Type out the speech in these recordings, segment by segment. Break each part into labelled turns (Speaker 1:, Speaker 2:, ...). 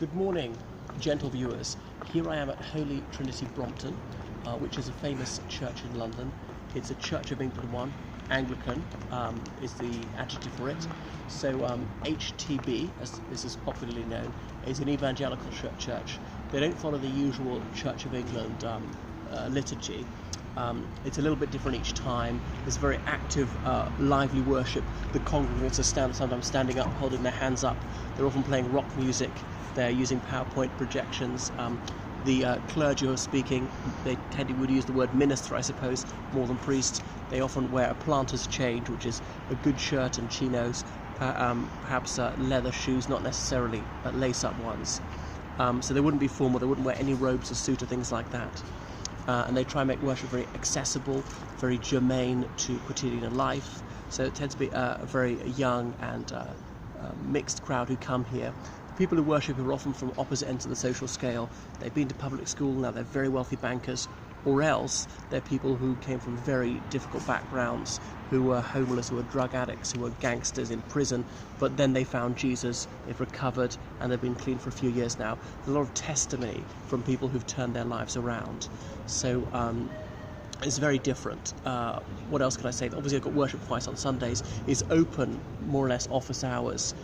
Speaker 1: Good morning, gentle viewers. Here I am at Holy Trinity Brompton, which is a famous church in London. It's a Church of England one. Anglican is the adjective for it. So HTB, as this is popularly known, is an evangelical church. They don't follow the usual Church of England liturgy. It's a little bit different each time. There's very active, lively worship. The congregants are sometimes standing up, holding their hands up. They're often playing rock music. They're using PowerPoint projections. The clergy who are speaking, they would use the word minister, I suppose, more than priest. They often wear a planter's change, which is a good shirt and chinos, perhaps leather shoes, not necessarily lace-up ones. So they wouldn't be formal. They wouldn't wear any robes or suit or things like that. And they try and make worship very accessible, very germane to quotidian life. So it tends to be a very young and mixed crowd who come here. People who worship are often from opposite ends of the social scale. They've been to public school, now they're very wealthy bankers, or else they're people who came from very difficult backgrounds, who were homeless, who were drug addicts, who were gangsters in prison, but then they found Jesus, they've recovered, and they've been clean for a few years now. There's a lot of testimony from people who've turned their lives around. So it's very different. What else can I say? Obviously I've got worship twice on Sundays. It's open, more or less, office hours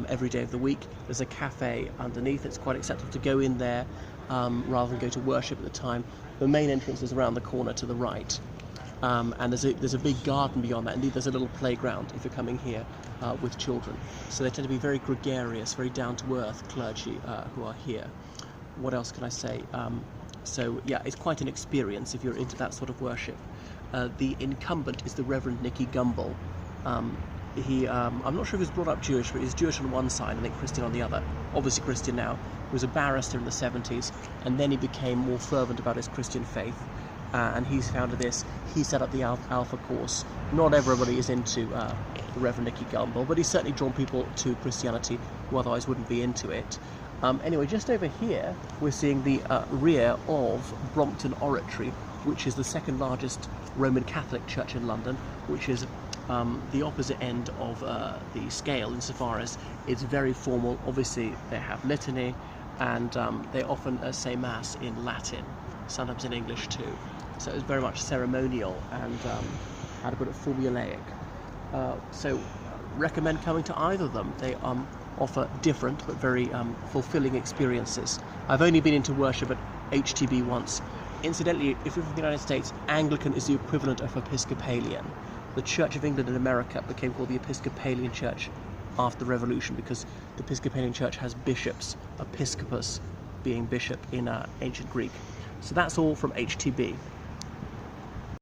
Speaker 1: every day of the week. There's a cafe underneath. It's quite acceptable to go in there rather than go to worship at the time. The main entrance is around the corner to the right. And there's a big garden beyond that. Indeed, there's a little playground if you're coming here with children. So they tend to be very gregarious, very down-to-earth clergy who are here. What else can I say? So yeah, it's quite an experience if you're into that sort of worship. The incumbent is the Reverend Nicky Gumbel. I'm not sure if he was brought up Jewish, but he's Jewish on one side and then Christian on the other. Obviously Christian now. He was a barrister in the 70s, and then he became more fervent about his Christian faith. And he's founded this. He set up the Alpha course. Not everybody is into the Reverend Nicky Gumbel, but he's certainly drawn people to Christianity who otherwise wouldn't be into it. Anyway, just over here, we're seeing the rear of Brompton Oratory, which is the second largest Roman Catholic church in London, which is the opposite end of the scale insofar as it's very formal. Obviously, they have litany, and they often say Mass in Latin, sometimes in English too. So it's very much ceremonial and, how to put it, formulaic. So recommend coming to either of them. They offer different but very fulfilling experiences. I've only been into worship at HTB once. Incidentally, if you're from the United States, Anglican is the equivalent of Episcopalian. The Church of England in America became called the Episcopalian Church after the Revolution because the Episcopalian Church has bishops, episkopos being bishop in ancient Greek. So that's all from HTB.